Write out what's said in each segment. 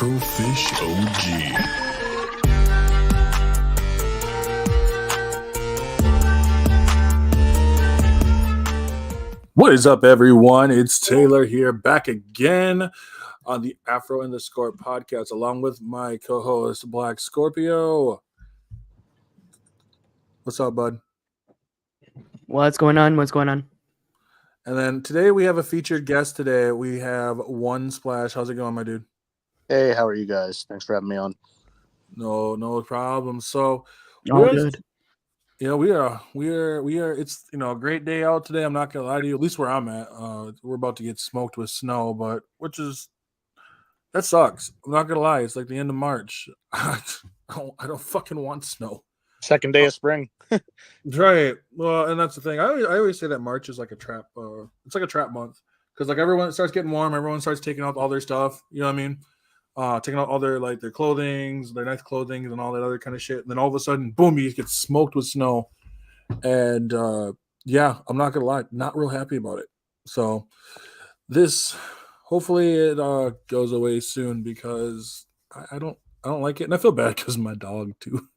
Afrofish OG. What is up, everyone? It's Taylor here, back again on the Afro and the Scorp podcast, along with my co-host, Black Scorpio. What's up, bud? What's going on? What's going on? And then today we have a featured guest. Today we have OneSplash. How's it going, my dude? Hey, how are you guys? Thanks for having me on. No problem. So, All good. Yeah, we are. It's a great day out today. I'm not gonna lie to you. At least where I'm at, we're about to get smoked with snow, but that sucks. I'm not gonna lie. It's like the end of March. I don't fucking want snow. Second day of spring. Right. Well, and that's the thing. I always say that March is like a trap. It's like a trap month because like everyone starts getting warm. Everyone starts taking out all their stuff. You know what I mean? Taking out all their clothing, their nice clothing, and all that other kind of shit. And then all of a sudden, boom, you get smoked with snow. And yeah, I'm not gonna lie, not real happy about it. So hopefully it goes away soon because I don't like it, and I feel bad because of my dog too.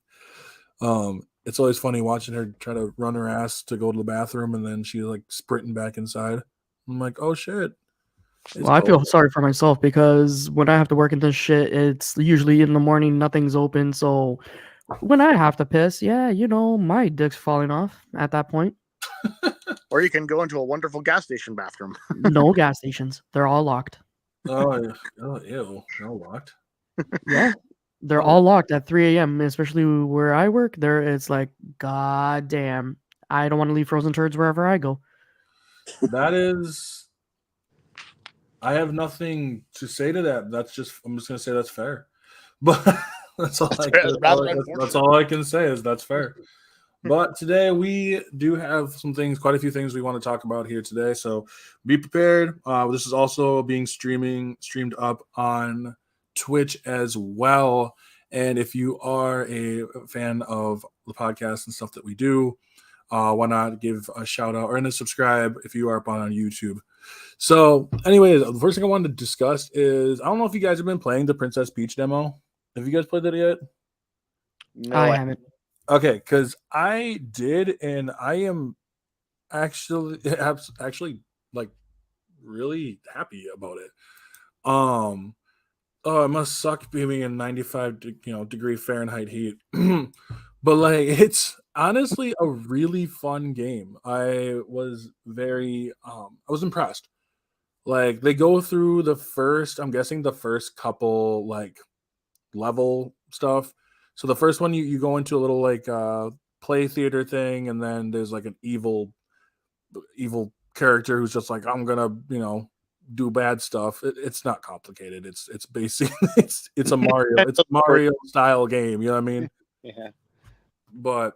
It's always funny watching her try to run her ass to go to the bathroom, and then she's like sprinting back inside. I'm like, oh shit. Well, I feel sorry for myself because when I have to work in this shit, it's usually in the morning, nothing's open. So when I have to piss, yeah, my dick's falling off at that point. Or you can go into a wonderful gas station bathroom. No gas stations. They're all locked. Oh, ew. They're all locked. Yeah. They're all locked at 3 a.m., especially where I work. It's like, god damn, I don't want to leave frozen turds wherever I go. I have nothing to say to that. I'm just gonna say that's fair. But that's all I can say is that's fair. But today we do have quite a few things we want to talk about here today. So be prepared. This is also being streamed up on Twitch as well. And if you are a fan of the podcast and stuff that we do, why not give a shout out or subscribe if you are up on YouTube. So, anyways, the first thing I wanted to discuss is I don't know if you guys have been playing the Princess Peach demo. Have you guys played that yet? No, I haven't. Okay, because I did, and I am actually like really happy about it. It must suck being in 95 degree Fahrenheit heat, but like it's honestly a really fun game. I was impressed. Like they go through I'm guessing the first couple like level stuff. So the first one you go into a little like play theater thing, and then there's like an evil character who's just like, I'm gonna do bad stuff. It's not complicated. It's basic. It's a Mario. It's a Mario style game. You know what I mean? Yeah. But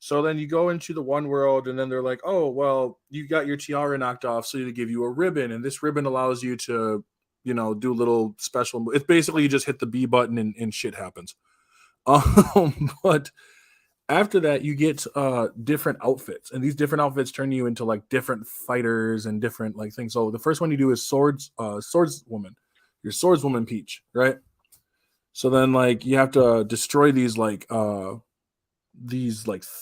so then you go into the one world, and then they're like, oh well, you got your tiara knocked off, so they give you a ribbon, and this ribbon allows you to do little special. It's basically you just hit the B button and shit happens. But after that, you get different outfits, and these different outfits turn you into like different fighters and different like things. So the first one you do is swordswoman. Your swordswoman Peach, right? So then like you have to destroy these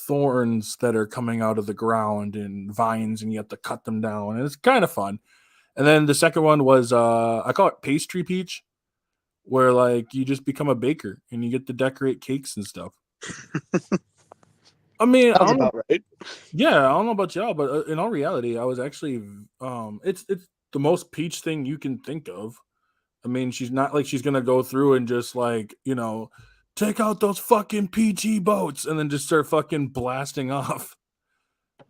thorns that are coming out of the ground and vines, and you have to cut them down, and it's kind of fun. And then the second one was I call it Pastry Peach, where like you just become a baker and you get to decorate cakes and stuff. I mean, Sounds about right. Yeah, I don't know about y'all, but in all reality, I was actually it's the most Peach thing you can think of. I mean, she's not like she's gonna go through and just like take out those fucking PG boats and then just start fucking blasting off.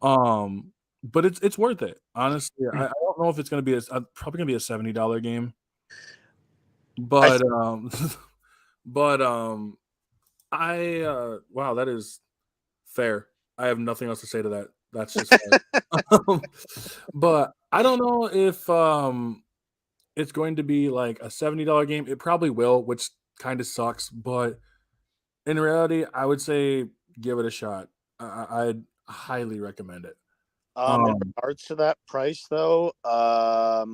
But it's worth it, honestly. I don't know if it's gonna be probably gonna be a $70 game, but wow, that is fair. I have nothing else to say to that. That's just fair. But I don't know if it's going to be like a $70 game. It probably will, which kind of sucks, but in reality, I would say give it a shot. I'd highly recommend it. In regards to that price, though,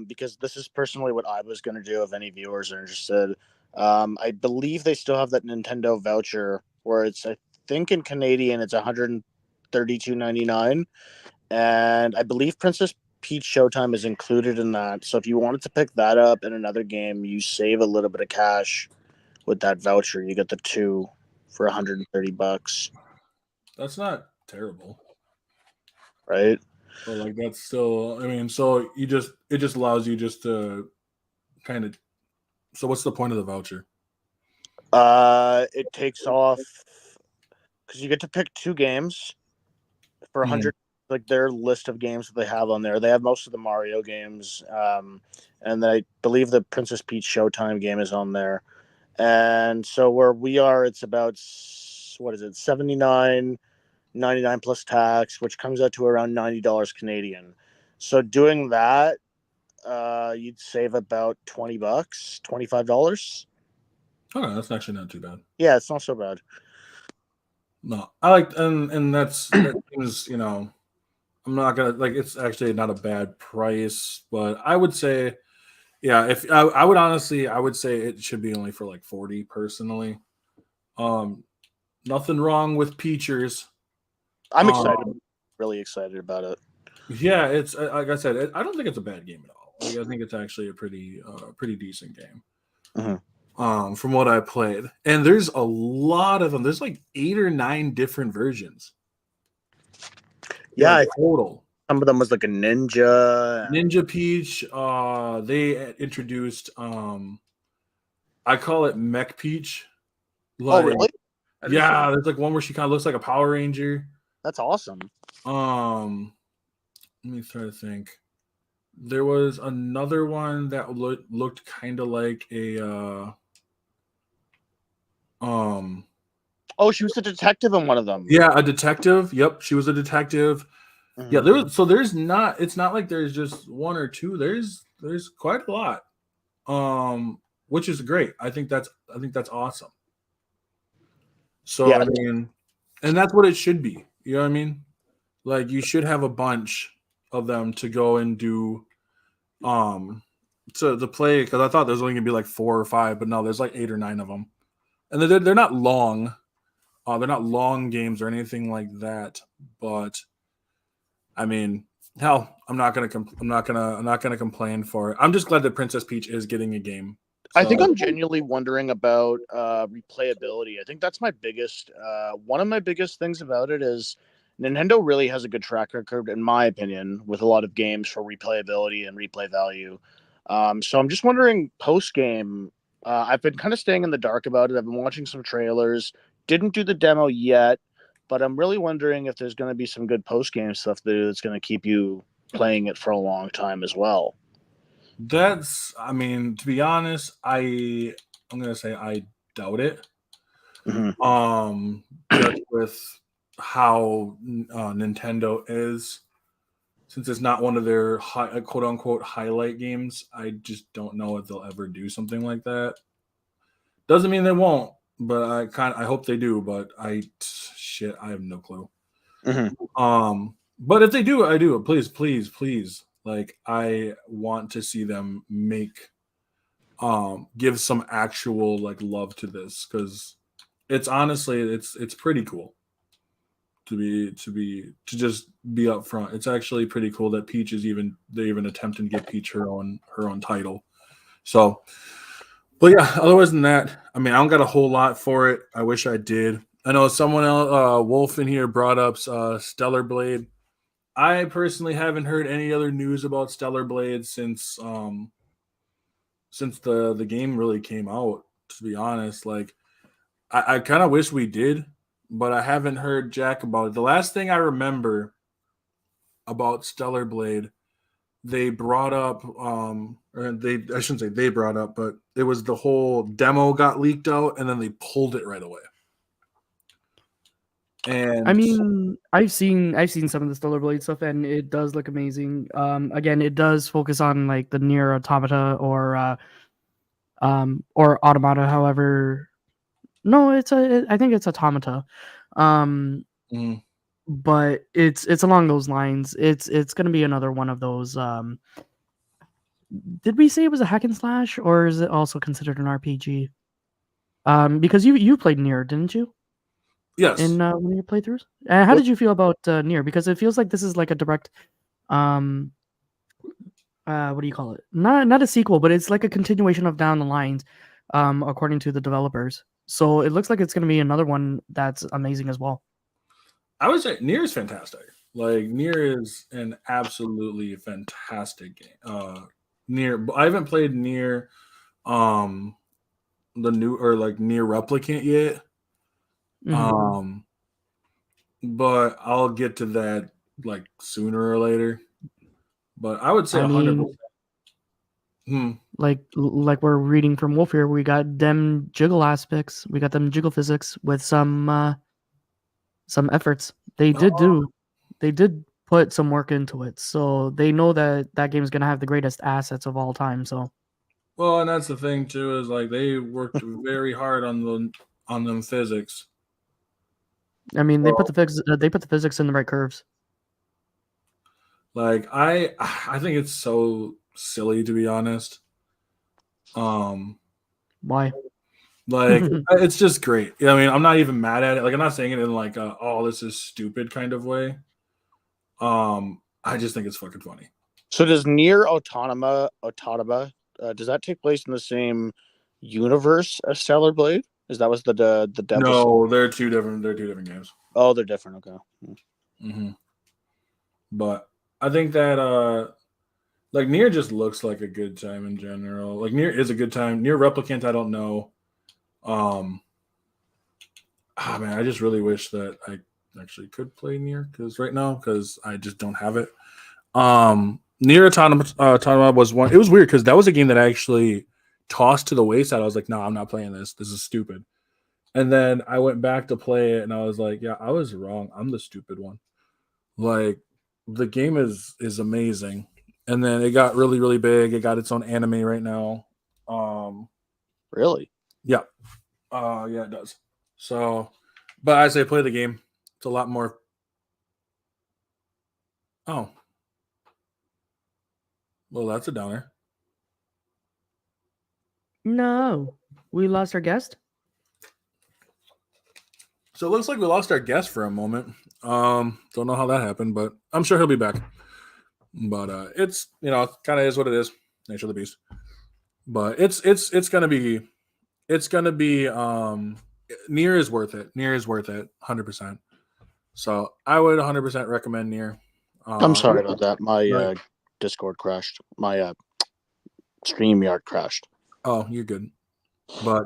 because this is personally what I was going to do if any viewers are interested. I believe they still have that Nintendo voucher where it's, I think in Canadian, it's $132.99. And I believe Princess Peach Showtime is included in that. So if you wanted to pick that up in another game, you save a little bit of cash with that voucher. You get the 2 for $130. That's not terrible. Right? But like that's still, I mean, so it just allows you just to kind of. So what's the point of the voucher? It takes off because you get to pick 2 games for 100. Like their list of games that they have on there. They have most of the Mario games, and I believe the Princess Peach Showtime game is on there. And so where we are, it's about what is it, $79.99 plus tax, which comes out to around $90 Canadian. So doing that, you'd save about $20, $25. Okay, that's actually not too bad. Yeah, it's not so bad. No, I like, and that seems, I'm not gonna like. It's actually not a bad price, but I would say, yeah, if I would honestly, I would say it should be only for like 40 personally. Nothing wrong with Peachers. I'm excited, really excited about it. Yeah, it's like I said, I don't think it's a bad game at all. Like I think it's actually a pretty decent game. From what I played, and there's a lot of them. There's like 8 or 9 different versions. Yeah, like, total. Some of them was like a Ninja Peach. They introduced. I call it Mech Peach. Like, oh, really? Yeah, there's like one where she kind of looks like a Power Ranger. That's awesome. Let me try to think. There was another one that looked kind of like a. Oh, she was a detective in one of them. Yeah, a detective. Yep, she was a detective. Yeah, there's not. It's not like there's just 1 or 2. There's quite a lot. Which is great. I think that's awesome. So yeah. I mean, and that's what it should be. You know what I mean? Like you should have a bunch of them to go and do, to play, because I thought there's only gonna be like 4 or 5, but no, there's like 8 or 9 of them, and they're not long. They're not long games or anything like that. But I mean, hell, I'm not gonna complain for it. I'm just glad that Princess Peach is getting a game. So, I think I'm genuinely wondering about replayability. I think that's my biggest, one of my biggest things about it is Nintendo really has a good track record, in my opinion, with a lot of games for replayability and replay value. So I'm just wondering, post game, I've been kind of staying in the dark about it. I've been watching some trailers. Didn't do the demo yet, but I'm really wondering if there's going to be some good post game stuff that's going to keep you playing it for a long time as well. I mean, to be honest, I'm gonna say I doubt it. Just with how Nintendo is, since it's not one of their quote unquote highlight games, I just don't know if they'll ever do something like that. Doesn't mean they won't, but I hope they do. But I have no clue. But if they do, I do. Please. Like I want to see them make, give some actual like love to this, because it's honestly it's pretty cool to just be up front. It's actually pretty cool that Peach is even attempting to get Peach her own title. So, but yeah, otherwise than that, I mean, I don't got a whole lot for it. I wish I did. I know someone else, Wolf in here brought up Stellar Blade. I personally haven't heard any other news about Stellar Blade since the game really came out, to be honest. Like I kind of wish we did, but I haven't heard jack about it. The last thing I remember about Stellar Blade, they brought up I shouldn't say they brought up, but it was the whole demo got leaked out and then they pulled it right away. And I mean, I've seen some of the Stellar Blade stuff, and it does look amazing. Again, it does focus on like the Nier Automata or Automata. However, no, I think it's Automata. But it's along those lines. It's gonna be another one of those. Did we say it was a hack and slash, or is it also considered an RPG? Because you played Nier, didn't you? Yes. In one of your playthroughs. How did you feel about Nier? Because it feels like this is like a direct, what do you call it? Not a sequel, but it's like a continuation of Down the Lines, according to the developers. So it looks like it's going to be another one that's amazing as well. I would say Nier is fantastic. Like Nier is an absolutely fantastic game. Nier, I haven't played Nier, the new or like Nier Replicant yet. Mm-hmm. But I'll get to that like sooner or later. But I would say 100%. Like we're reading from Wolf here, we got them jiggle aspects, we got them jiggle physics with some efforts. They did put some work into it, so they know that game is gonna have the greatest assets of all time. So, well, and that's the thing too is like they worked very hard on them physics. I mean, they put the physics in the right curves. Like I think it's so silly to be honest. Why? Like it's just great. I mean, I'm not even mad at it. Like I'm not saying it in like oh this is stupid kind of way. I just think it's fucking funny. So does Nier Automata does that take place in the same universe as Stellar Blade? Is that was the dev? No, they're two different games. Oh, they're different. Okay. Mm-hmm. But I think that like Nier just looks like a good time in general. Like Nier is a good time. Nier Replicant, I don't know. Man, I just really wish that I actually could play Nier because I just don't have it. Nier Automata was one. It was weird because that was a game that I actually tossed to the wayside. I was like, no, I'm not playing this. This is stupid. And then I went back to play it, and I was like, yeah, I was wrong. I'm the stupid one. Like the game is amazing. And then it got really, really big. It got its own anime right now. Really? Yeah. Yeah, it does. So, but I say play the game. It's a lot more. Oh. Well, that's a downer. No, we lost our guest. So it looks like we lost our guest for a moment. Don't know how that happened, but I'm sure he'll be back. But it's kind of is what it is. Nature of the beast. But it's gonna be Nier is worth it. Nier is worth it 100%. So I would 100% recommend Nier. I'm sorry about that. My Discord crashed. My StreamYard crashed. Oh, you're good. But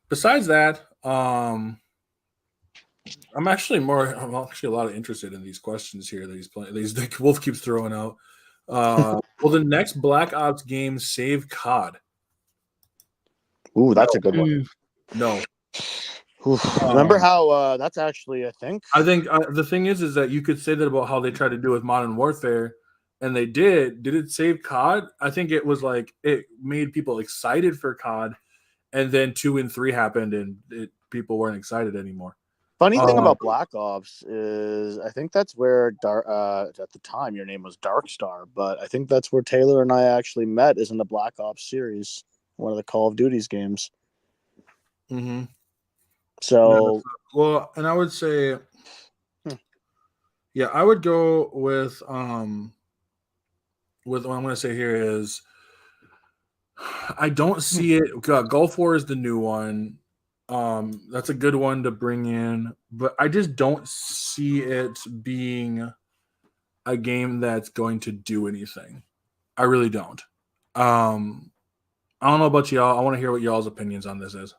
besides that, I'm actually a lot of interested in these questions here that he's playing. The Wolf keeps throwing out. Will the next Black Ops game save COD? Ooh, that's a good one. No. Remember how that's actually I think the thing is that you could say that about how they tried to do with Modern Warfare, and they did it save COD? I think it was like it made people excited for COD, and then 2 and 3 happened and people weren't excited anymore. Funny thing about Black Ops is I think that's where at the time your name was Darkstar, but I think that's where Taylor and I actually met is in the Black Ops series, one of the Call of Duty's games. Mm-hmm. So well, and I would say, yeah, I would go with what I'm going to say here is I don't see it. Gulf War is the new one. That's a good one to bring in, but I just don't see it being a game that's going to do anything. I really don't. I don't know about y'all. I want to hear what y'all's opinions on this is.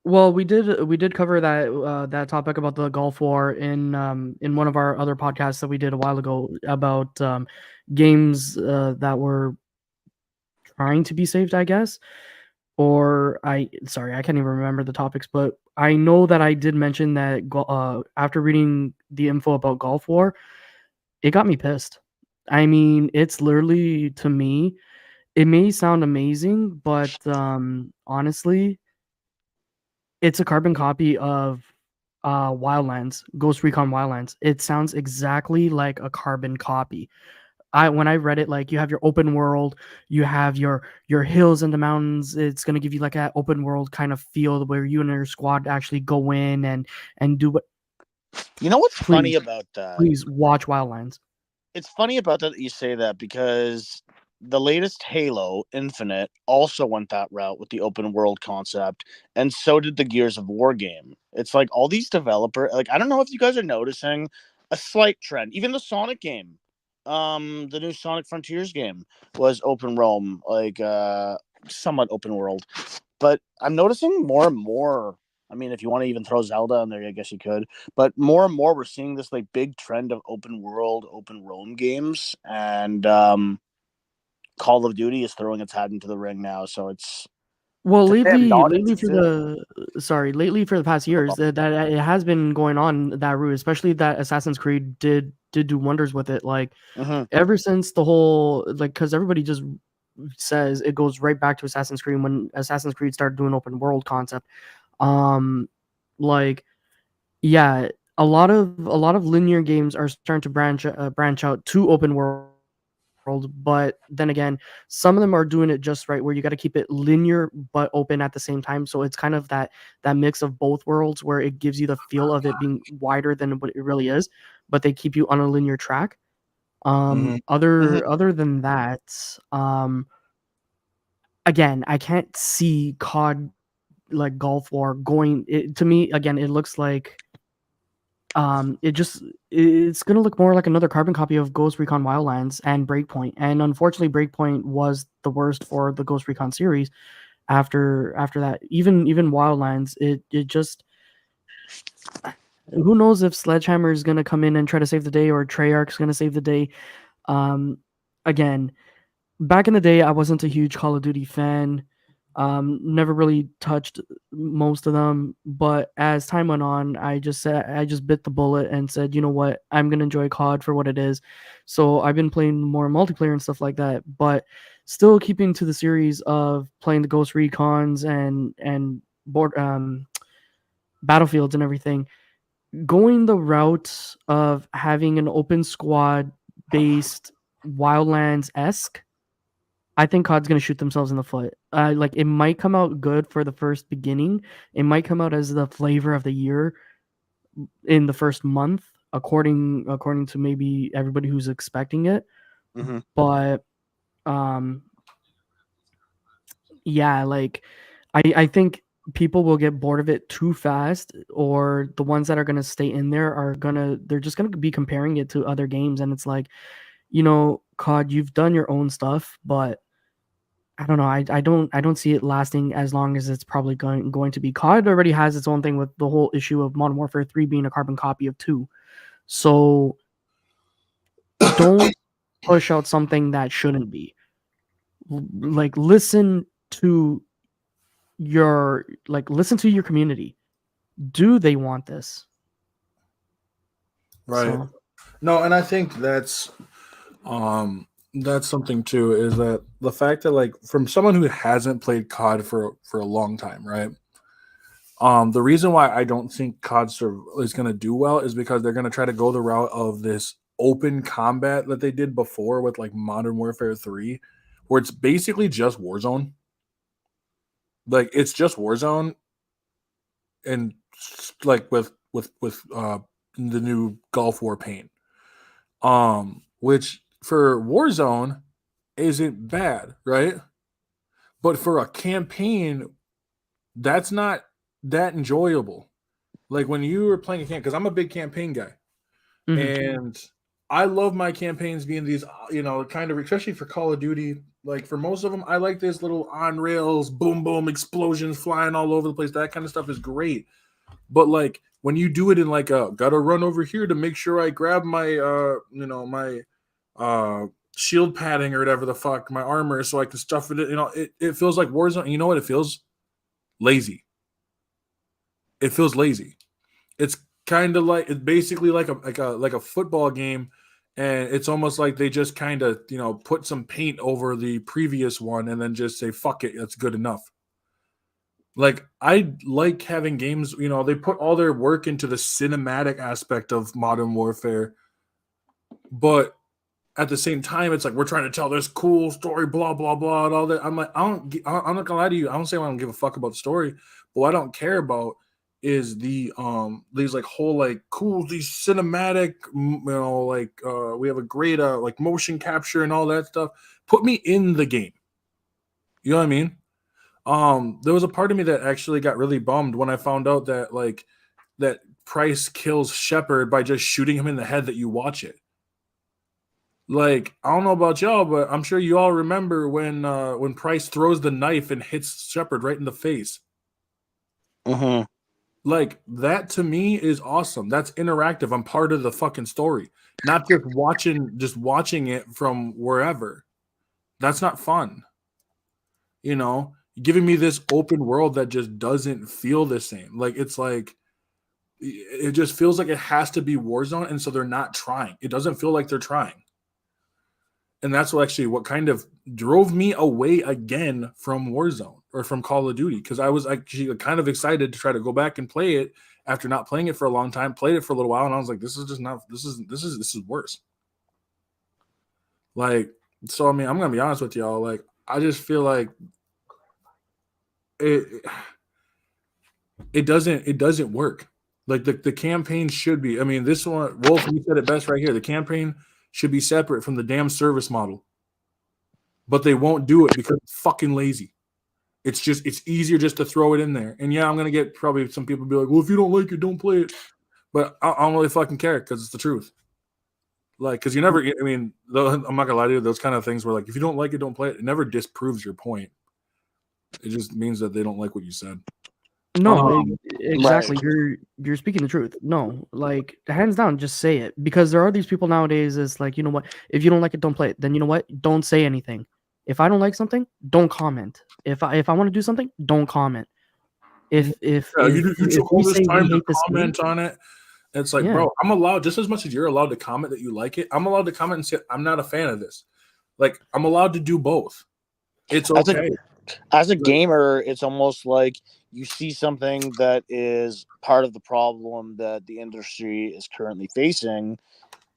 Well, we did cover that topic about the Gulf War in one of our other podcasts that we did a while ago about games that were trying to be saved, I guess. Or I can't even remember the topics, but I know that I did mention that after reading the info about Gulf War, it got me pissed. I mean, it's literally, to me, it may sound amazing, but honestly, it's a carbon copy of Wildlands, Ghost Recon Wildlands. It sounds exactly like a carbon copy. when I read it, like you have your open world, you have your hills and the mountains. It's gonna give you like an open world kind of feel where you and your squad actually go in and do what. You know what's funny about that? Please watch Wildlands. It's funny about that you say that because the latest Halo Infinite also went that route with the open world concept, and so did the Gears of War game. It's like all these developers, like I don't know if you guys are noticing a slight trend. Even the Sonic game, the new Sonic Frontiers game was open realm, like somewhat open world. But I'm noticing more and more. I mean, if you want to even throw Zelda in there, I guess you could. But more and more, we're seeing this like big trend of open world, open roam games, and Call of Duty is throwing its hat into the ring now. So it's well, lately for the past years, that it has been going on that route, especially that Assassin's Creed did do wonders with it. Like ever since the whole because everybody just says it goes right back to Assassin's Creed when Assassin's Creed started doing open world concept. Like yeah, a lot of linear games are starting to branch out to open world, but then again, some of them are doing it just right where you got to keep it linear but open at the same time. So it's kind of that mix of both worlds where it gives you the feel of it being wider than what it really is, but they keep you on a linear track. Other than that, again, I can't see COD like Gulf War going to me again. It looks like it's gonna look more like another carbon copy of Ghost Recon Wildlands and Breakpoint, and unfortunately Breakpoint was the worst for the Ghost Recon series. After that, even Wildlands, it just, who knows if Sledgehammer is gonna come in and try to save the day, or Treyarch's gonna save the day. Again, back in the day, I wasn't a huge Call of Duty fan. Never really touched most of them, but as time went on, I just bit the bullet and said, you know what, I'm gonna enjoy COD for what it is. So I've been playing more multiplayer and stuff like that, but still keeping to the series of playing the Ghost Recons and board Battlefields and everything. Going the route of having an open squad based Wildlands esque, I think COD's gonna shoot themselves in the foot. Like it might come out good for the first beginning. It might come out as the flavor of the year in the first month, according to maybe everybody who's expecting it. But yeah, like I think people will get bored of it too fast, or the ones that are gonna stay in there they're just gonna be comparing it to other games, and it's like, COD, you've done your own stuff, but I don't know. I don't see it lasting as long as it's probably going to be. COD already has its own thing with the whole issue of Modern Warfare 3 being a carbon copy of 2. So don't push out something that shouldn't be. Like listen to your community. Do they want this? Right. So. No, and I think that's something too, is that the fact that, like, from someone who hasn't played COD for a long time, right? The reason why I don't think COD is going to do well is because they're going to try to go the route of this open combat that they did before with like Modern Warfare 3, where it's basically just Warzone. Like it's just Warzone, and like with the new Gulf War paint, which for Warzone isn't bad, right? But for a campaign, that's not that enjoyable. Like when you were playing a campaign, because I'm a big campaign guy, and I love my campaigns being these, kind of, especially for Call of Duty. Like for most of them, I like this little on rails, boom, boom, explosions flying all over the place. That kind of stuff is great. But like when you do it in like gotta run over here to make sure I grab my, my shield padding or whatever the fuck, my armor, so I can stuff it. It feels like Warzone. You know what? It feels lazy. It feels lazy. It's kind of like, it's basically like a football game, and it's almost like they just kind of put some paint over the previous one and then just say fuck it, that's good enough. Like I like having games, they put all their work into the cinematic aspect of Modern Warfare, but at the same time, it's like we're trying to tell this cool story, blah blah blah, and all that. I'm like, I'm not gonna lie to you. I don't say I don't give a fuck about the story, but what I don't care about is these like whole like cool these cinematic, like we have a great like motion capture and all that stuff. Put me in the game. You know what I mean? There was a part of me that actually got really bummed when I found out that like that Price kills Shepard by just shooting him in the head that you watch it. Like, I don't know about y'all, but I'm sure you all remember when Price throws the knife and hits Shepard right in the face. Mm-hmm. Like, that to me is awesome. That's interactive. I'm part of the fucking story. Not just watching it from wherever. That's not fun. You know, giving me this open world that just doesn't feel the same. Like, it's like it just feels like it has to be Warzone, and so they're not trying. It doesn't feel like they're trying. And that's what kind of drove me away again from Warzone or from Call of Duty, because I was actually kind of excited to try to go back and play it after not playing it for a long time. Played it for a little while, and I was like, this is worse. Like, so I mean, I'm gonna be honest with y'all. Like, I just feel like it doesn't work. Like the campaign should be. I mean, this one, Wolf, you said it best right here. The campaign should be separate from the damn service model. But they won't do it because it's fucking lazy. It's easier just to throw it in there. And yeah, I'm gonna get probably some people be like, well, if you don't like it, don't play it. But I don't really fucking care because it's the truth. Like, because you never, I mean, I'm not gonna lie to you, those kind of things where like, if you don't like it, don't play it. It never disproves your point. It just means that they don't like what you said. No, exactly. Right. You're speaking the truth. No, like hands down, just say it, because there are these people nowadays. It's like, you know what? If you don't like it, don't play it. Then you know what? Don't say anything. If I don't like something, don't comment. If I want to do something, don't comment. If You took all we this say time we to hate this game, comment on it. It's like, yeah, bro, I'm allowed just as much as you're allowed to comment that you like it. I'm allowed to comment and say I'm not a fan of this. Like, I'm allowed to do both. It's okay. As a gamer, it's almost like you see something that is part of the problem that the industry is currently facing,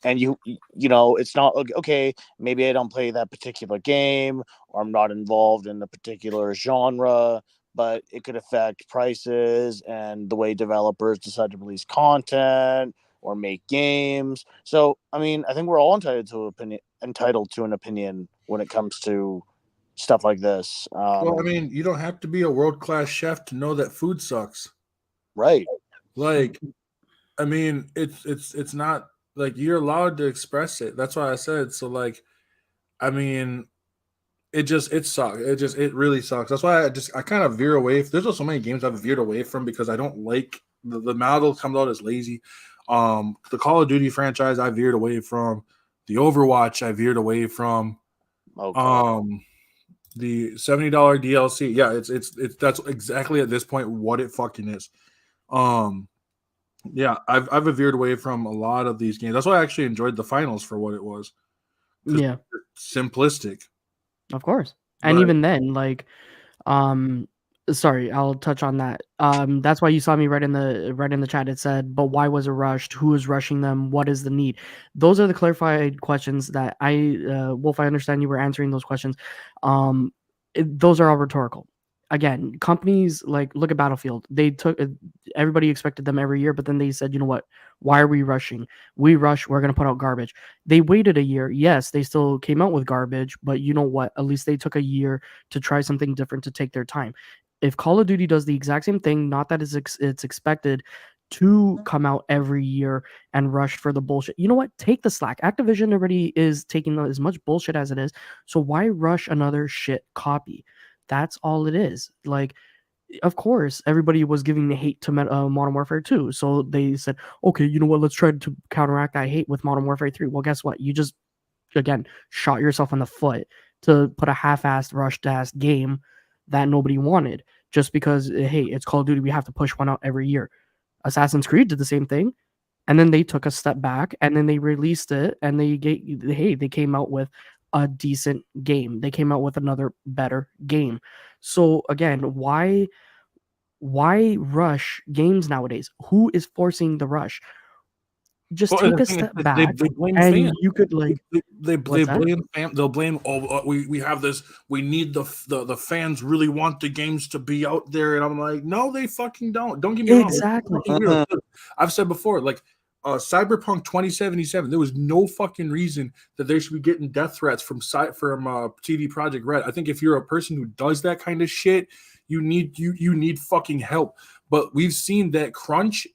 and you know, it's not okay, maybe I don't play that particular game, or I'm not involved in a particular genre, but it could affect prices and the way developers decide to release content or make games. So I mean, I think we're all entitled to an opinion when it comes to stuff like this. Well, I mean, you don't have to be a world-class chef to know that food sucks. Right. Like, I mean, it's not like you're allowed to express it. That's why I said so. Like, I mean, it sucks. It really sucks. That's why I kind of veer away. There's just so many games I've veered away from because I don't like the model comes out as lazy. The Call of Duty franchise I veered away from. The Overwatch I veered away from. Okay. The $70 DLC, yeah, it's that's exactly at this point what it fucking is. Yeah, I've veered away from a lot of these games. That's why I actually enjoyed the finals for what it was. yeah, Simplistic, of course. And but even then, like, sorry, I'll touch on that. That's why you saw me right in the chat. It said, but why was it rushed? Who is rushing them? What is the need? Those are the clarified questions that Wolf, I understand you were answering those questions. Those are all rhetorical. Again, companies like look at Battlefield. They took everybody expected them every year, but then they said, you know what? Why are we rushing? We rush. We're going to put out garbage. They waited a year. Yes, they still came out with garbage, but you know what? At least they took a year to try something different to take their time. If Call of Duty does the exact same thing, not that it's expected to come out every year and rush for the bullshit. You know what? Take the slack. Activision already is taking as much bullshit as it is. So why rush another shit copy? That's all it is. Like, of course, everybody was giving the hate to Modern Warfare 2. So they said, okay, you know what? Let's try to counteract that hate with Modern Warfare 3. Well, guess what? You just, again, shot yourself in the foot to put a half-assed, rushed-ass game that nobody wanted just because, hey, it's Call of Duty. We have to push one out every year. Assassin's Creed did the same thing. And then they took a step back and then they released it and they came out with a decent game. They came out with another better game. So again, why rush games nowadays? Who is forcing the rush? just take a step back, they blame and fans. you could like they blame they'll blame we have this, we need the fans really want the games to be out there, and I'm like, no, they fucking don't get me wrong. exactly. I've said before, like Cyberpunk 2077, there was no fucking reason that they should be getting death threats from CD Projekt Red. I think if you're a person who does that kind of shit, you need fucking help. But we've seen that crunch,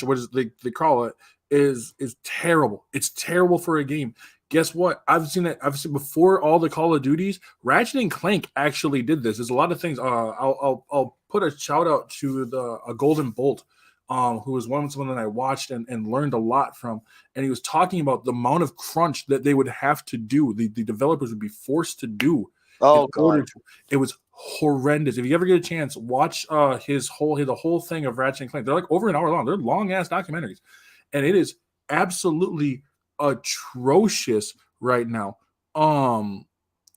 what is they call it, is terrible. It's terrible for a game. Guess what? I've seen before all the Call of Duties. Ratchet and Clank actually did this. There's a lot of things. I'll put a shout out to a Golden Bolt, who was someone that I watched and learned a lot from. And he was talking about the amount of crunch that they would have to do. The developers would be forced to do. Oh god, it was horrendous. If you ever get a chance, watch the whole thing of Ratchet and Clank. They're like over an hour long. They're long ass documentaries, and it is absolutely atrocious right now.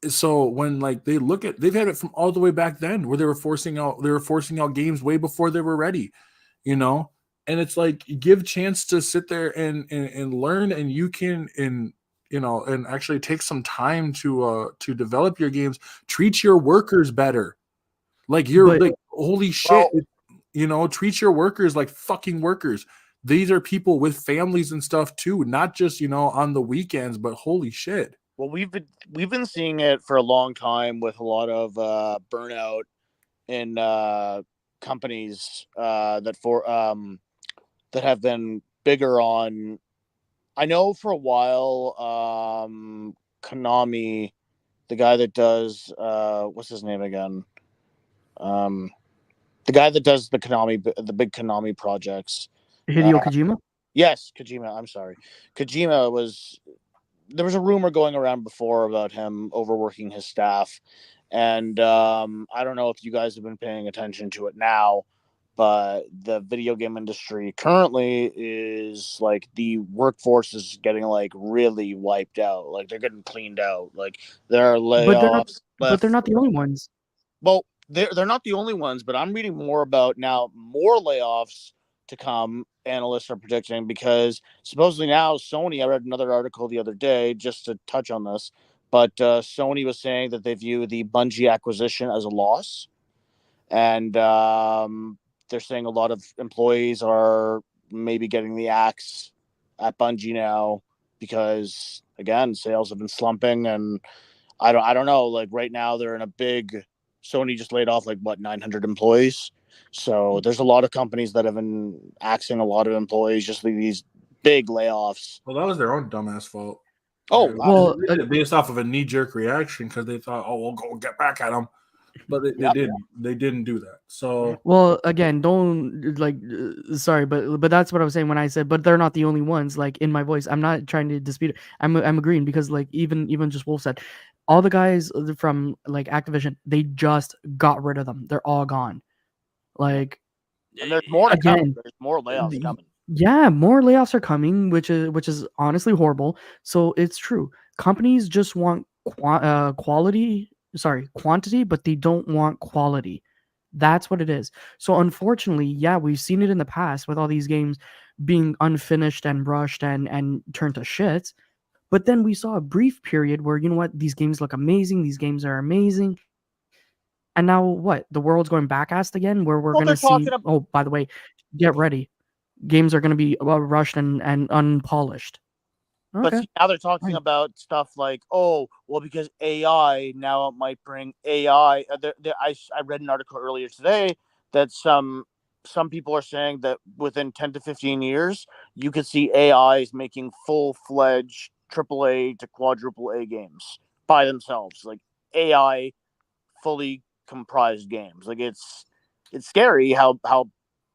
So when like they've had it from all the way back then, where they were forcing out games way before they were ready, you know. And it's like, give chance to sit there and learn, and you can and actually take some time to develop your games. Treat your workers better. Like holy shit, treat your workers like fucking workers. These are people with families and stuff too, not just on the weekends, but holy shit. Well, we've been seeing it for a long time with a lot of burnout in companies that have been bigger on. I know for a while, Konami, the guy that does what's his name again? The guy that does the big Konami projects. Hideo Kojima? Yes, Kojima. I'm sorry. There was a rumor going around before about him overworking his staff. And I don't know if you guys have been paying attention to it now, but the video game industry currently is like, the workforce is getting like really wiped out. Like, they're getting cleaned out. Like, there are layoffs. But they're not the only ones. Well, they're not the only ones, but I'm reading more about now more layoffs to come, analysts are predicting, because supposedly now Sony, I read another article the other day just to touch on this, but Sony was saying that they view the Bungie acquisition as a loss, and they're saying a lot of employees are maybe getting the axe at Bungie now because, again, sales have been slumping, and I don't know, like right now they're in a big, Sony just laid off 900 employees. So there's a lot of companies that have been axing a lot of employees, just like these big layoffs. Well, that was their own dumbass fault. Oh, well, based off of a knee-jerk reaction because they thought, oh, we'll go get back at them. But they didn't do that. So, well, again, don't sorry, but that's what I was saying when I said, but they're not the only ones. Like, in my voice, I'm not trying to dispute it. I'm agreeing, because like even just Wolf said, all the guys from like Activision, they just got rid of them. They're all gone. Like, and there's more to come. There's more layoffs coming. Yeah, more layoffs are coming, which is honestly horrible. So it's true. Companies just want quantity, but they don't want quality. That's what it is. So unfortunately, yeah, we've seen it in the past with all these games being unfinished and rushed and turned to shit. But then we saw a brief period where, you know what, these games look amazing. These games are amazing. And now what? The world's going back-assed again, where we're going to see... Oh, by the way, get ready. Games are going to be rushed and unpolished. Okay. But see, now they're talking about stuff like, oh, well, because AI, now it might bring AI. I read an article earlier today that some people are saying that within 10 to 15 years, you could see AIs making full-fledged AAA to quadruple A games by themselves. Like, AI fully comprised games. Like, it's scary how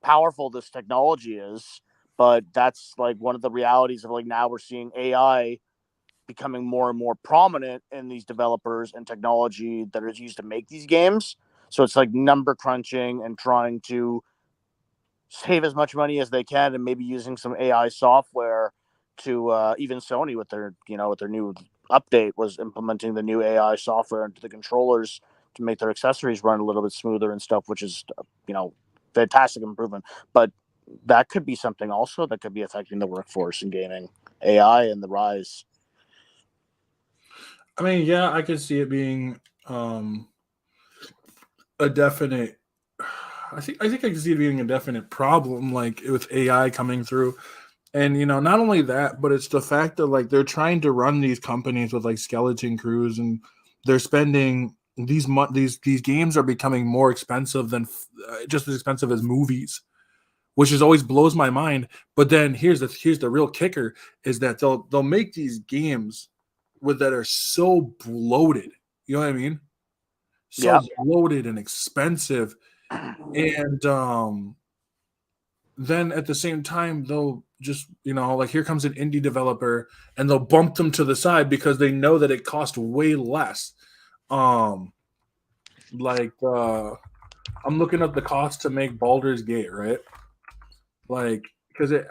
powerful this technology is, but that's like one of the realities of, like, now we're seeing AI becoming more and more prominent in these developers and technology that is used to make these games. So it's like number crunching and trying to save as much money as they can, and maybe using some AI software to even Sony with their new update was implementing the new AI software into the controllers to make their accessories run a little bit smoother and stuff, which is fantastic improvement. But that could be something also that could be affecting the workforce in gaming, AI and the rise. I mean, yeah, I could see it being a definite. I think I can see it being a definite problem, like with AI coming through, and not only that, but it's the fact that like they're trying to run these companies with like skeleton crews, and they're spending these games are becoming more expensive than just as expensive as movies, which is always blows my mind. But then here's the real kicker is that they'll make these games that are so bloated. You know what I mean? So bloated and expensive, and then at the same time they'll just like here comes an indie developer and they'll bump them to the side because they know that it costs way less. Like I'm looking up the cost to make Baldur's Gate, right? Like because it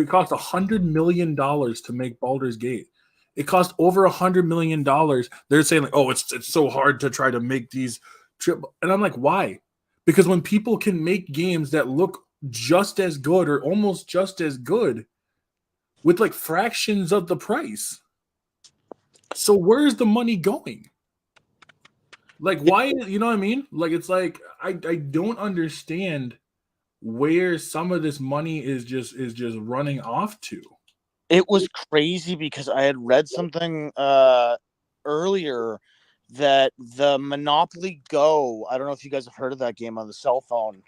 cost $100 million to make Baldur's Gate. It cost over $100 million. They're saying like, oh, it's so hard to try to make these triple, and I'm like, why? Because when people can make games that look just as good or almost just as good with like fractions of the price, so where's the money going? Like, why? You know what I mean? Like, it's like I don't understand where some of this money is just running off to. It was crazy because I had read something earlier that the Monopoly Go, I don't know if you guys have heard of that game on the cell phone.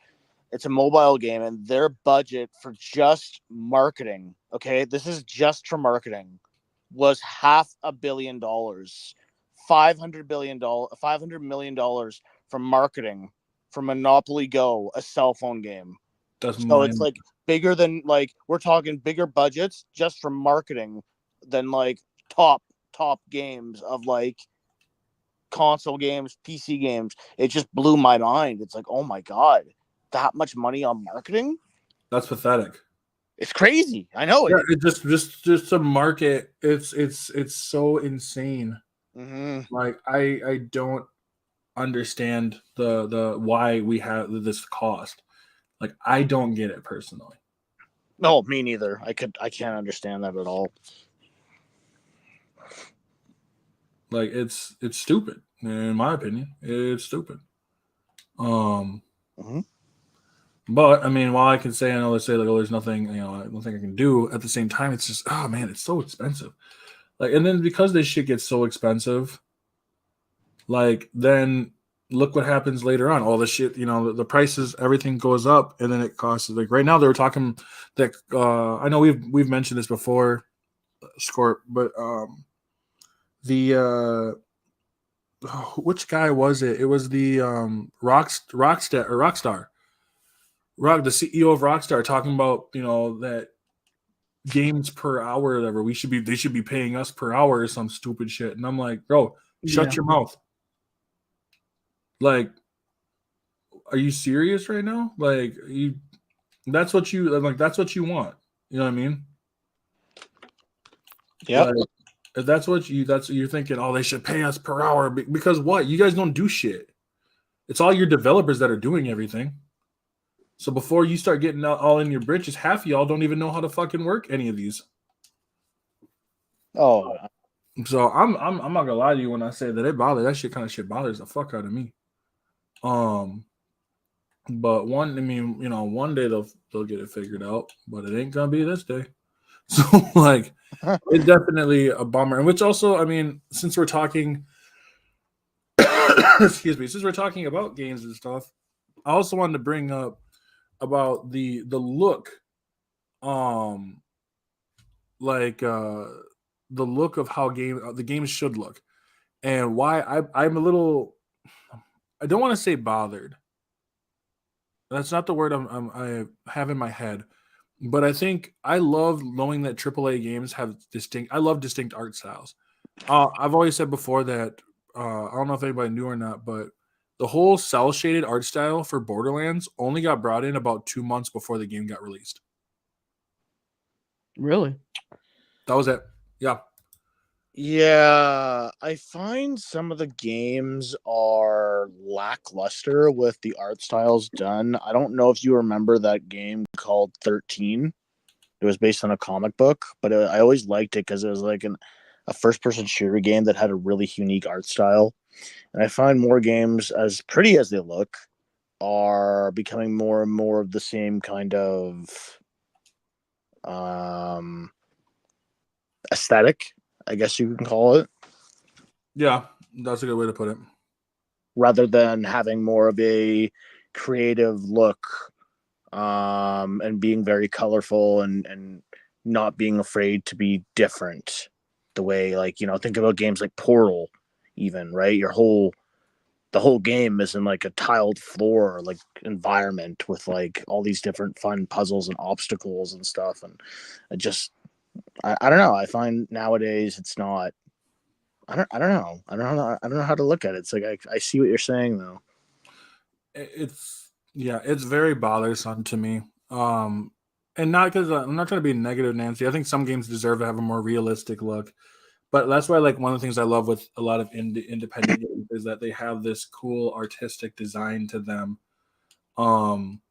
It's a mobile game, and their budget for just marketing, okay, this is just for marketing, was $500 million. $500 million for marketing for Monopoly Go, a cell phone game. So it's like bigger than, like, we're talking bigger budgets just for marketing than like top games of like console games, PC games. It just blew my mind. It's like, oh my god, that much money on marketing? That's pathetic. It's crazy. I know it. It just to market. It's so insane. Mm-hmm. Like I don't understand the why we have this cost. Like I don't get it personally. No, me neither. I can't understand that at all. Like it's stupid, in my opinion. It's stupid. Mm-hmm. But I mean, while I can say, I know they say like, oh, there's nothing, nothing I can do. At the same time, it's just, oh man, it's so expensive. Like, and then because this shit gets so expensive, like then look what happens later on. All the shit, the prices, everything goes up, and then it costs. Like right now, they were talking that I know we've mentioned this before, Scorp, but the which guy was it? It was the Rockstar, the CEO of Rockstar, talking about that games per hour or whatever. They should be paying us per hour or some stupid shit. And I'm like, bro, shut your mouth. Like, are you serious right now? Like that's what you want. You know what I mean? Yeah. Like, if that's what you're thinking, oh, they should pay us per hour because what? You guys don't do shit. It's all your developers that are doing everything. So before you start getting all in your britches, half of y'all don't even know how to fucking work any of these. Oh. So I'm not gonna lie to you when I say that that shit bothers the fuck out of me. But one day they'll get it figured out, but it ain't gonna be this day. So like it's definitely a bummer. And which also, I mean, since we're talking excuse me, since we're talking about games and stuff, I also wanted to bring up about the look, like the look of how the games should look, and why I'm a little, I don't want to say bothered. That's not the word I have in my head, but I think I love knowing that AAA games have I love distinct art styles. I've always said before that I don't know if anybody knew or not, but the whole cell shaded art style for Borderlands only got brought in about 2 months before the game got released. Really? That was it. Yeah. Yeah, I find some of the games are lackluster with the art styles done. I don't know if you remember that game called 13. It was based on a comic book, but I always liked it because it was like a first-person shooter game that had a really unique art style. And I find more games, as pretty as they look, are becoming more and more of the same kind of um, aesthetic, I guess you can call it, Yeah, that's a good way to put it. rather than having more of a creative look, and being very colorful and not being afraid to be different. The way, like, think about games like Portal, even, right? The whole game is in like a tiled floor, like environment with like all these different fun puzzles and obstacles and stuff. And it just, I don't know. I find nowadays it's not. I don't know. I don't know how to look at it. It's like I see what you're saying though. It's very bothersome to me. And not because I'm not trying to be negative, Nancy. I think some games deserve to have a more realistic look. But that's why, like, one of the things I love with a lot of independent games is that they have this cool artistic design to them, um,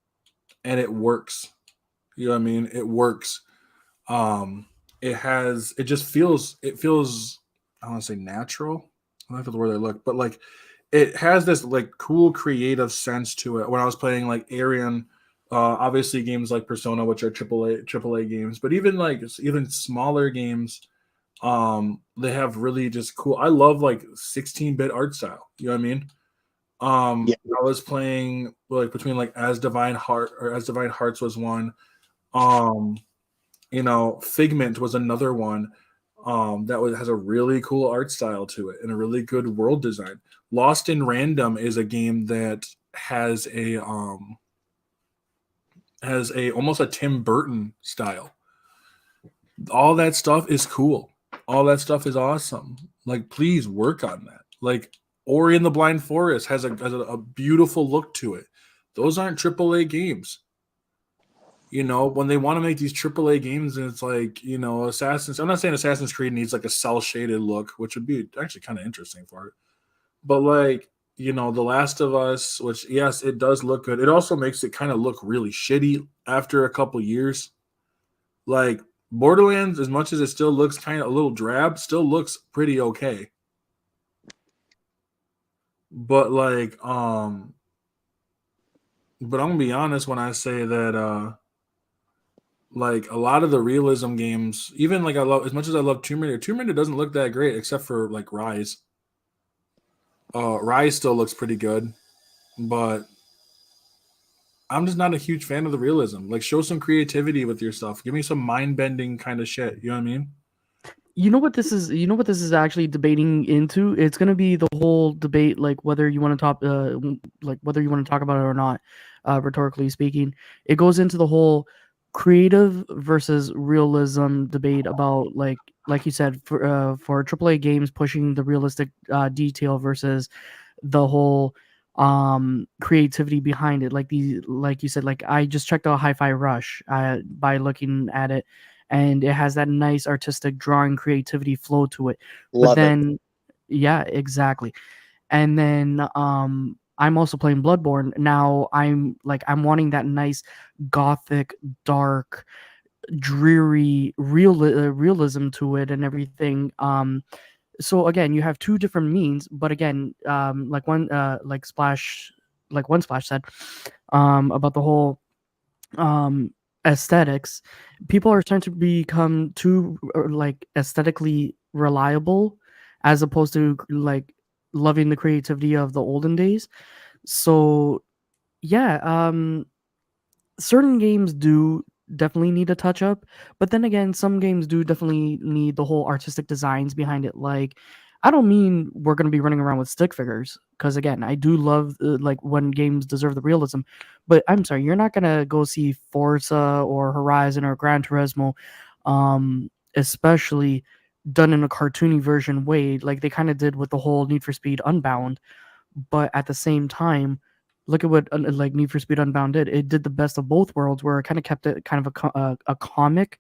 and it works. You know what I mean? It works. Um, it feels. I don't want to say natural. I don't know if the word I look, but like, it has this like cool creative sense to it. When I was playing like Arian, obviously games like Persona, which are AAA games, but even smaller games, they have really just cool. I love like 16-bit art style. You know what I mean? Yeah, I was playing like between like As Divine Hearts was one. Um, Figment was another one. Has a really cool art style to it and a really good world design. Lost in Random is a game that has a almost a Tim Burton style. All that stuff is cool. All that stuff is awesome. Like, please work on that. Like, Ori and the Blind Forest has a beautiful look to it. Those aren't AAA games. When they want to make these AAA games, and it's like, Assassin's. I'm not saying Assassin's Creed needs like a cell shaded look, which would be actually kind of interesting for it. But like, The Last of Us, which yes, it does look good. It also makes it kind of look really shitty after a couple years. Like Borderlands, as much as it still looks kind of a little drab, still looks pretty okay. But but I'm gonna be honest when I say that like a lot of the realism games, even like I love as much as I love Tomb Raider doesn't look that great except for like Rise. Rise still looks pretty good, but I'm just not a huge fan of the realism. Like, show some creativity with your stuff. Give me some mind bending kind of shit. You know what I mean? You know what this is? You know what this is actually debating into? It's gonna be the whole debate, like whether you want to whether you want to talk about it or not. Rhetorically speaking, it goes into the whole creative versus realism debate about like you said for AAA games pushing the realistic detail versus the whole creativity behind it. Like you said, like I just checked out Hi-Fi Rush by looking at it, and it has that nice artistic drawing creativity flow to it. But love it. then yeah, exactly. And then I'm also playing Bloodborne. Now I'm wanting that nice gothic, dark, dreary realism to it and everything. So again, you have two different means, but again, like OneSplash said, about the whole um aesthetics, people are starting to become too like aesthetically reliable as opposed to like loving the creativity of the olden days. So yeah, certain games do definitely need a touch up, but then again, some games do definitely need the whole artistic designs behind it. Like, I don't mean we're going to be running around with stick figures, because again, I do love like when games deserve the realism. But I'm sorry, you're not going to go see Forza or Horizon or Gran Turismo, especially done in a cartoony version way, like they kind of did with the whole Need for Speed Unbound. But at the same time, look at what like Need for Speed Unbound did. It did the best of both worlds, where it kind of kept it kind of a comic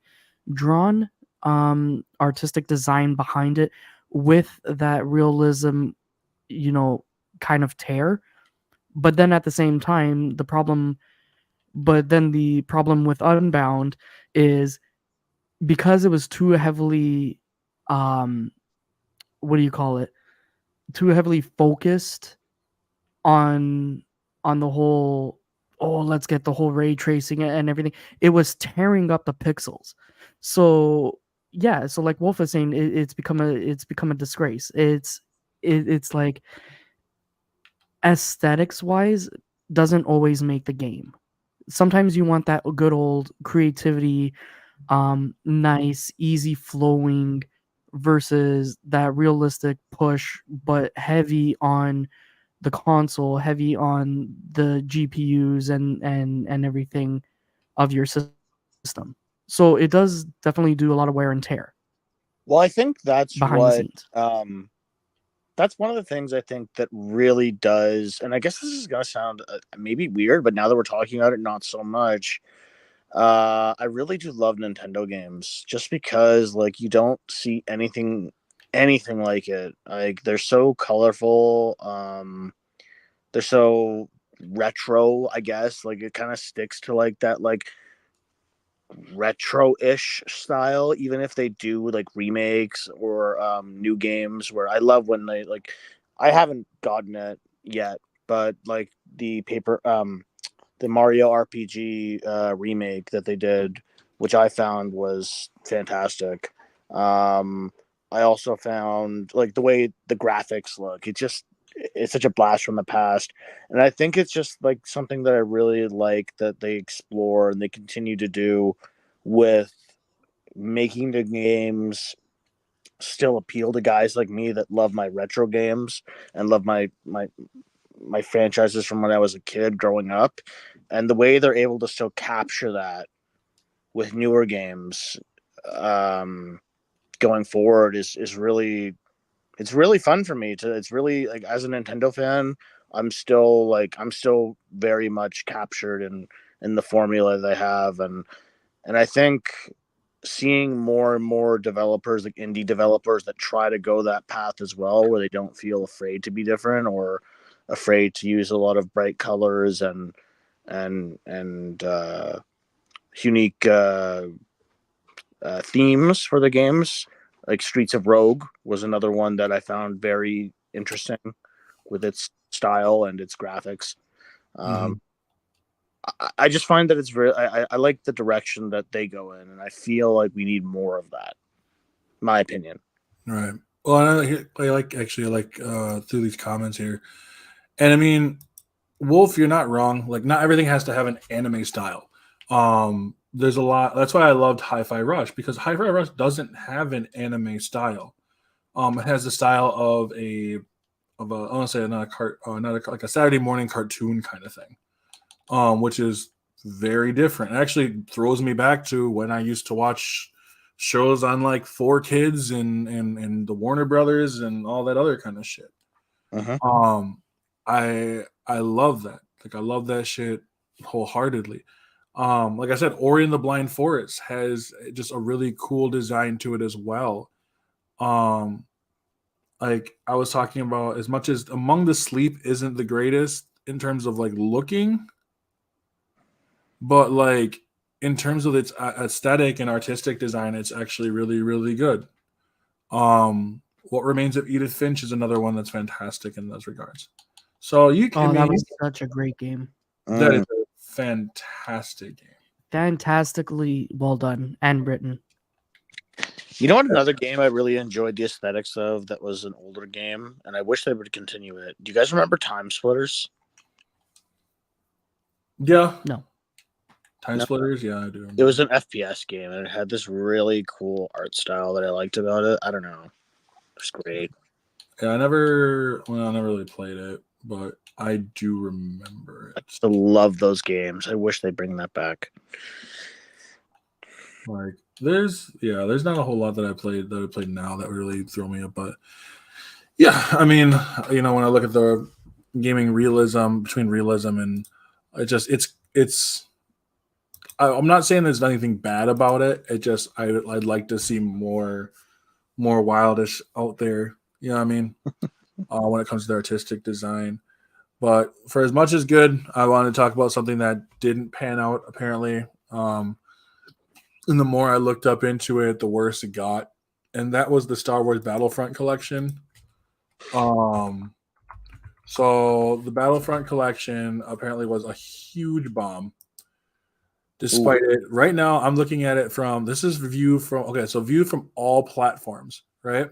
drawn artistic design behind it, with that realism, kind of tear. But then at the same time, the problem with Unbound is because it was too heavily, what do you call it? Too heavily focused on the whole, let's get the whole ray tracing and everything. It was tearing up the pixels. So yeah, so like Wolf is saying, it's become a disgrace. It's like aesthetics wise doesn't always make the game. Sometimes you want that good old creativity, nice, easy flowing versus that realistic push, but heavy on the console, heavy on the GPUs and everything of your system. So it does definitely do a lot of wear and tear. Well, I think that's behind the scenes. That's one of the things I think that really does, and I guess this is going to sound maybe weird, but now that we're talking about it, not so much. I really do love Nintendo games just because like you don't see anything like it. Like they're so colorful, they're so retro, I guess. Like it kind of sticks to like that like retro-ish style, even if they do like remakes or new games. Where I love when they like, I haven't gotten it yet, but like the Mario RPG remake that they did, which I found was fantastic. I also found like the way the graphics look, it's such a blast from the past. And I think it's just like something that I really like that they explore and they continue to do with making the games still appeal to guys like me that love my retro games and love my franchises from when I was a kid growing up. And the way they're able to still capture that with newer games going forward is really, it's really fun for me to, it's really like, as a Nintendo fan, I'm still very much captured in the formula they have. And I think seeing more and more developers, like indie developers, that try to go that path as well, where they don't feel afraid to be different or afraid to use a lot of bright colors and unique themes for the games. Like Streets of Rogue was another one that I found very interesting with its style and its graphics. I just find that it's very. I like the direction that they go in, and I feel like we need more of that. My opinion. Right. Well, I like through these comments here, and I mean, Wolf, you're not wrong. Like, not everything has to have an anime style. There's a lot. That's why I loved Hi-Fi Rush, because Hi-Fi Rush doesn't have an anime style. It has the style of a I want to say like a Saturday morning cartoon kind of thing. Which is very different. It actually throws me back to when I used to watch shows on like 4Kids and the Warner Brothers and all that other kind of shit. I love that. Like I love that shit wholeheartedly. Like I said, Ori and the Blind Forest has just a really cool design to it as well. Like I was talking about, as much as Among the Sleep isn't the greatest in terms of like looking, but like in terms of its aesthetic and artistic design, it's actually really, really good. What Remains of Edith Finch is another one that's fantastic in those regards. So that was such a great game. That is a fantastic game. Fantastically well done and written. You know what? Another game I really enjoyed the aesthetics of, that was an older game, and I wish they would continue it. Do you guys remember Time Splitters? Yeah. No. Time Splitters? Yeah, I do. It was an FPS game, and it had this really cool art style that I liked about it. I don't know. It was great. Yeah, I never really played it, but I do remember it. I still love those games. I wish they'd bring that back. Like there's not a whole lot that I played now that would really throw me up, but yeah, I mean, when I look at the gaming realism, between realism and I'm not saying there's anything bad about it. It just I'd like to see more more wildish out there. You know what I mean? When it comes to the artistic design. But for as much as good, I wanted to talk about something that didn't pan out apparently. And the more I looked up into it, the worse it got. And that was the Star Wars Battlefront collection. So the Battlefront collection apparently was a huge bomb. Despite it, right now I'm looking at it from view from all platforms, right?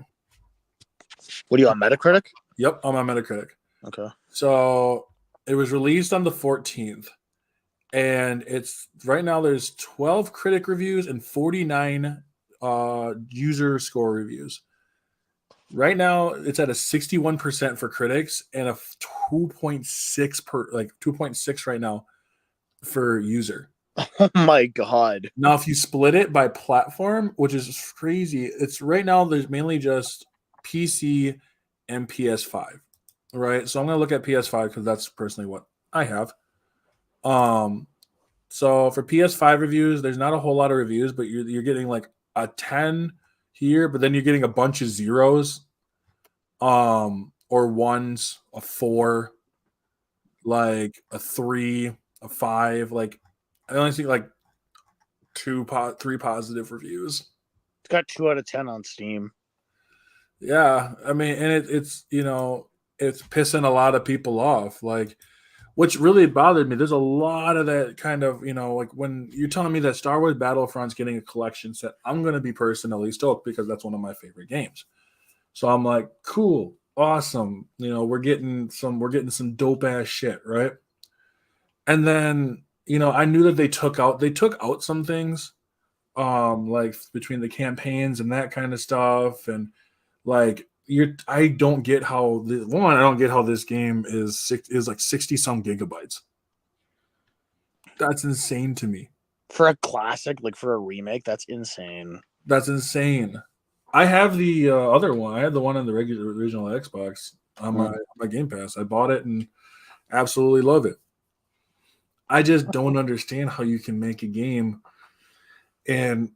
What are you on Metacritic? Yep, I'm on Metacritic. Okay. So it was released on the 14th, and it's right now there's 12 critic reviews and 49 user score reviews. Right now it's at a 61% for critics and a 2.6 right now for user. Oh my god. Now if you split it by platform, which is crazy, it's right now there's mainly just PC and PS5. Right. So I'm gonna look at PS5 because that's personally what I have. So for PS5 reviews, there's not a whole lot of reviews, but you're getting like a 10 here, but then you're getting a bunch of zeros, or ones, a 4, like a 3, a 5. Like I only see like 3 positive reviews. It's got 2 out of 10 on Steam. Yeah, I mean, and it's it's pissing a lot of people off. Like, which really bothered me. There's a lot of that kind of, like when you're telling me that Star Wars Battlefront's getting a collection set, I'm going to be personally stoked because that's one of my favorite games. So I'm like, cool, awesome. We're getting some dope ass shit, right? And then, I knew that they took out some things, like between the campaigns and that kind of stuff. And like, I don't get how this game is like 60 some gigabytes. That's insane to me. For a classic, like for a remake, that's insane. That's insane. I have the other one. I had the one on the original Xbox on my Game Pass. I bought it and absolutely love it. I just don't understand how you can make a game and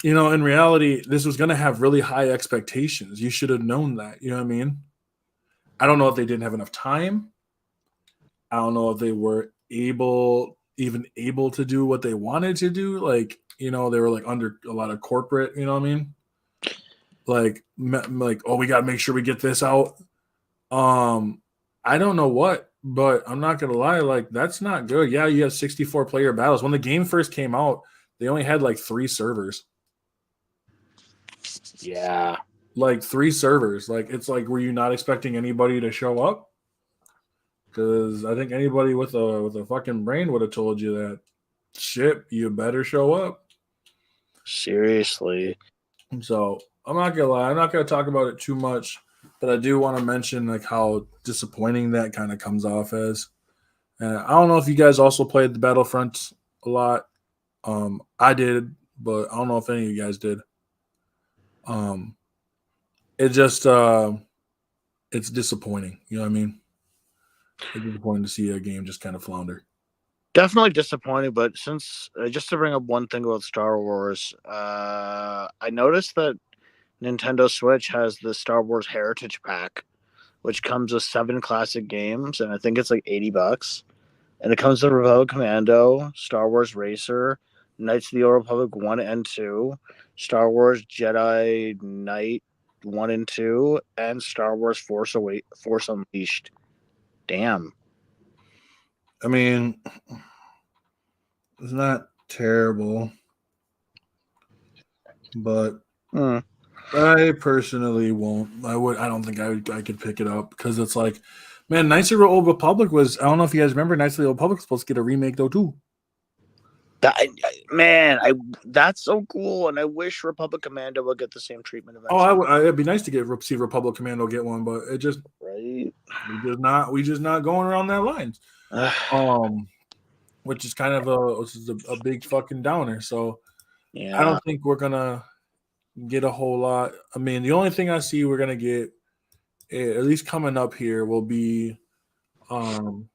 in reality, this was going to have really high expectations. You should have known that. You know what I mean? I don't know if they didn't have enough time. I don't know if they were able to do what they wanted to do. Like, they were like under a lot of corporate, you know what I mean? Like, oh, we got to make sure we get this out. I don't know what, but I'm not going to lie. Like, that's not good. Yeah, you have 64 player battles. When the game first came out, they only had like 3 servers. Yeah. Like 3 servers. Like, it's like, were you not expecting anybody to show up? Because I think anybody with a fucking brain would have told you that shit, you better show up. Seriously. So I'm not gonna lie, I'm not gonna talk about it too much, but I do want to mention like how disappointing that kind of comes off as. And I don't know if you guys also played the Battlefront a lot. I did, but I don't know if any of you guys did. It just it's disappointing. You know what I mean? It's disappointing to see a game just kind of flounder. Definitely disappointing, but since just to bring up one thing about Star Wars, I noticed that Nintendo Switch has the Star Wars Heritage Pack, which comes with 7 classic games, and I think it's like $80. And it comes with Rebel Commando, Star Wars Racer, Knights of the Old Republic 1 and 2, Star Wars Jedi Knight 1 and 2, and Star Wars Force Unleashed. Damn. I mean, it's not terrible, but I personally won't. I don't think I could pick it up because it's like, man, Knights of the Old Republic was. I don't know if you guys remember, Knights of the Old Republic was supposed to get a remake though too. That's so cool, and I wish Republic Commando would get the same treatment eventually. Oh, it'd be nice to see Republic Commando get one, but it just right. We just not going around that lines. Which is kind of a big fucking downer. So yeah. I don't think we're gonna get a whole lot. I mean, the only thing I see we're gonna get, at least coming up here, will be, and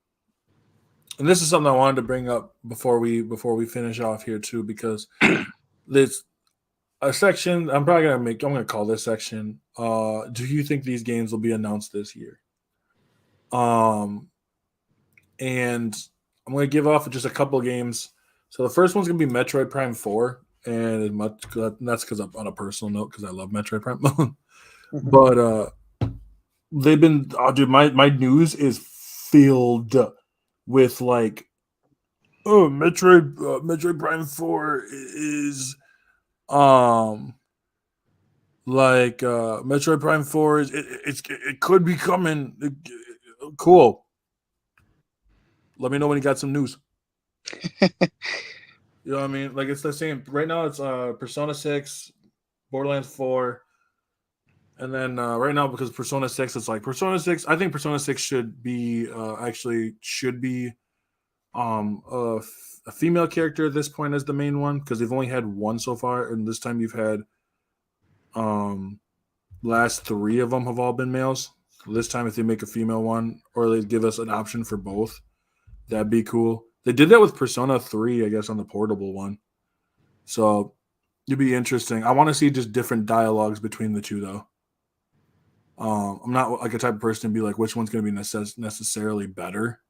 this is something I wanted to bring up before we finish off here too, because a section. I'm gonna call this section. Do you think these games will be announced this year? And I'm gonna give off just a couple of games. So the first one's gonna be Metroid Prime 4, and that's because I'm on a personal note because I love Metroid Prime. But they've been, oh, dude, my news is filled with like, oh, Metroid Prime 4 is Metroid Prime 4 is it could be coming. Cool. Let me know when you got some news. You know what I mean? Like, it's the same. Right now it's Persona 6, Borderlands 4, and then right now, because Persona 6, it's like Persona 6. I think Persona 6 should be a female character at this point as the main one, because they've only had one so far, and this time you've had last 3 of them have all been males. So this time, if they make a female one, or they give us an option for both, that'd be cool. They did that with Persona 3, I guess, on the portable one. So it'd be interesting. I want to see just different dialogues between the two, though. I'm not like a type of person to be like, which one's going to be necessarily better,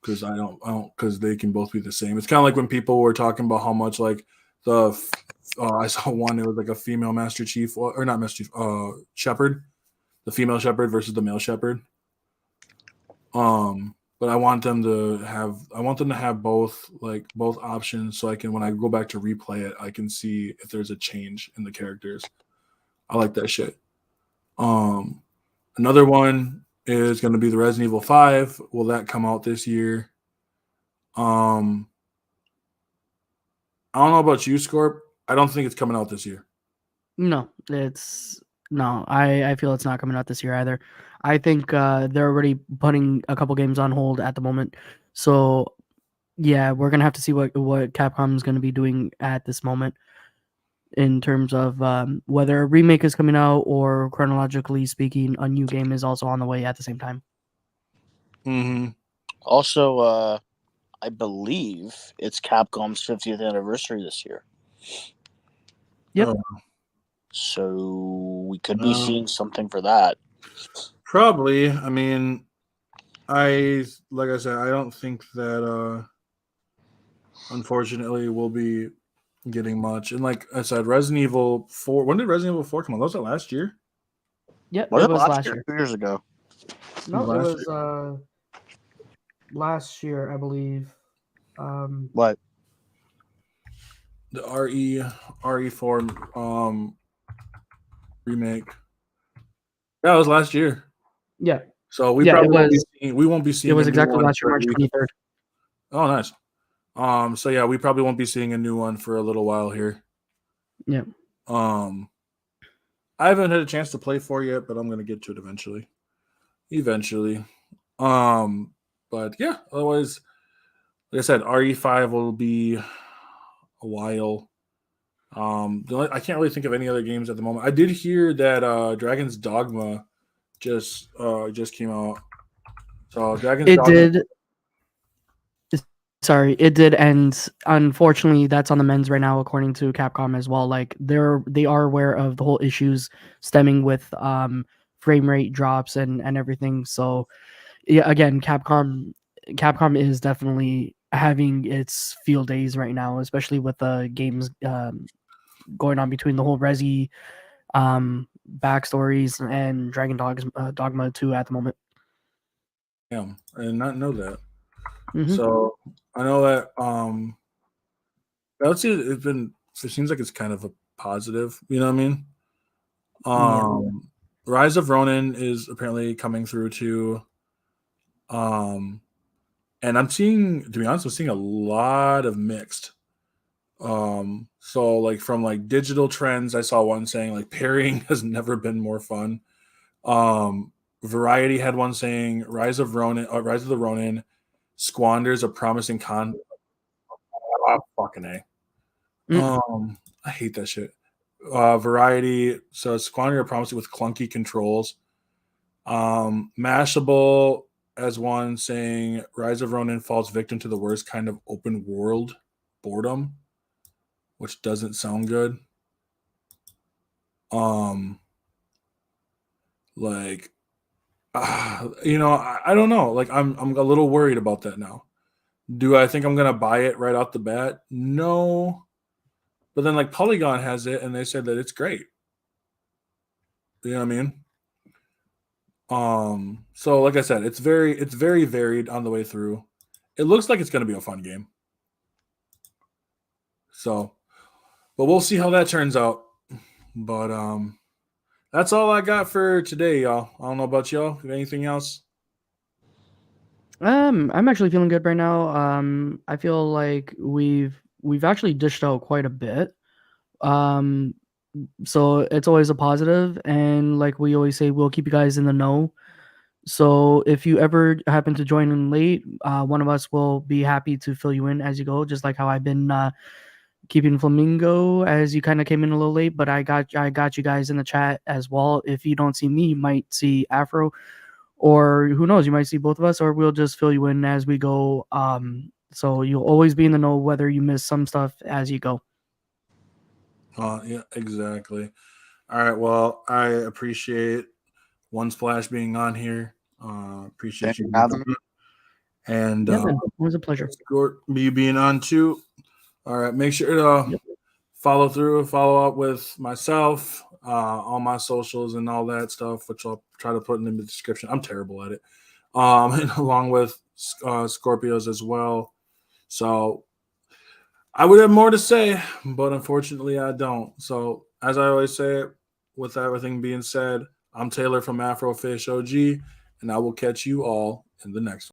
because I don't, because they can both be the same. It's kind of like when people were talking about how much like I saw one, it was like a female Master Chief, or not Master Chief, Shepherd, the female Shepherd versus the male Shepherd. But I want them to have both options, so I can, when I go back to replay it, I can see if there's a change in the characters. I like that shit. Another one is going to be the Resident Evil 5. Will that come out this year? I don't know about you, Scorp. I don't think it's coming out this year. No, I feel it's not coming out this year either. I think they're already putting a couple games on hold at the moment. So yeah, we're gonna have to see what Capcom is gonna be doing at this moment in terms of whether a remake is coming out, or chronologically speaking, a new game is also on the way at the same time. Mm-hmm. Also, I believe it's Capcom's 50th anniversary this year. Yep. Oh. So we could be seeing something for that. Probably. I mean, like I said, I don't think that unfortunately we'll be getting much. And like I said, Resident Evil 4. When did Resident Evil 4 come out? Was that last year? Yep, Was it was last year. 2 years ago. No, it was last year, I believe. What? The RE4 remake. Yeah, it was last year. Yeah. So we won't be seeing. It was exactly last year, March 23rd. Oh, nice. So yeah, we probably won't be seeing a new one for a little while here. Yeah. I haven't had a chance to play 4 yet, but I'm gonna get to it eventually. But yeah, otherwise, like I said, RE5 will be a while. I can't really think of any other games at the moment. I did hear that Dragon's Dogma just came out. So Dragon's Dogma. Did. Sorry, it did, and unfortunately, that's on the mends right now, according to Capcom as well. Like they are aware of the whole issues stemming with frame rate drops and everything. So yeah, again, Capcom is definitely having its field days right now, especially with the games going on between the whole Resi backstories and Dogma 2 at the moment. Yeah, I did not know that. Mm-hmm. So I know that let's see, it seems like it's kind of a positive, you know what I mean? Rise of Ronin is apparently coming through too. And I'm seeing a lot of mixed. So like from like digital trends, I saw one saying like parrying has never been more fun. Variety had one saying Rise of the Ronin squanders a promising fucking A. I hate that shit. Variety, so squander a promising with clunky controls. Mashable as one saying Rise of Ronin falls victim to the worst kind of open world boredom, which doesn't sound good. Like, I don't know. Like, I'm a little worried about that now. Do I think I'm gonna buy it right out the bat? No. But then like Polygon has it and they said that it's great. You know what I mean? So like I said, it's very varied on the way through. It looks like it's gonna be a fun game. So, but we'll see how that turns out. But that's all I got for today, y'all. I don't know about y'all. Anything else? I'm actually feeling good right now. I feel like we've actually dished out quite a bit. So it's always a positive, and like we always say, we'll keep you guys in the know. So if you ever happen to join in late, one of us will be happy to fill you in as you go, just like how I've been keeping Flamingo as you kind of came in a little late, but I got you guys in the chat as well. If you don't see me, you might see Afro, or who knows, you might see both of us, or we'll just fill you in as we go. So you'll always be in the know whether you miss some stuff as you go. Yeah, exactly. All right. Well, I appreciate OneSplash being on here. Appreciate you having me. And Yeah, man, it was a pleasure. Me being on too. All right. Make sure to follow up with myself, all my socials and all that stuff, which I'll try to put in the description. I'm terrible at it. And along with Scorpios as well. So I would have more to say, but unfortunately I don't. So as I always say, with everything being said, I'm Taylor from Afro Fish OG, and I will catch you all in the next one.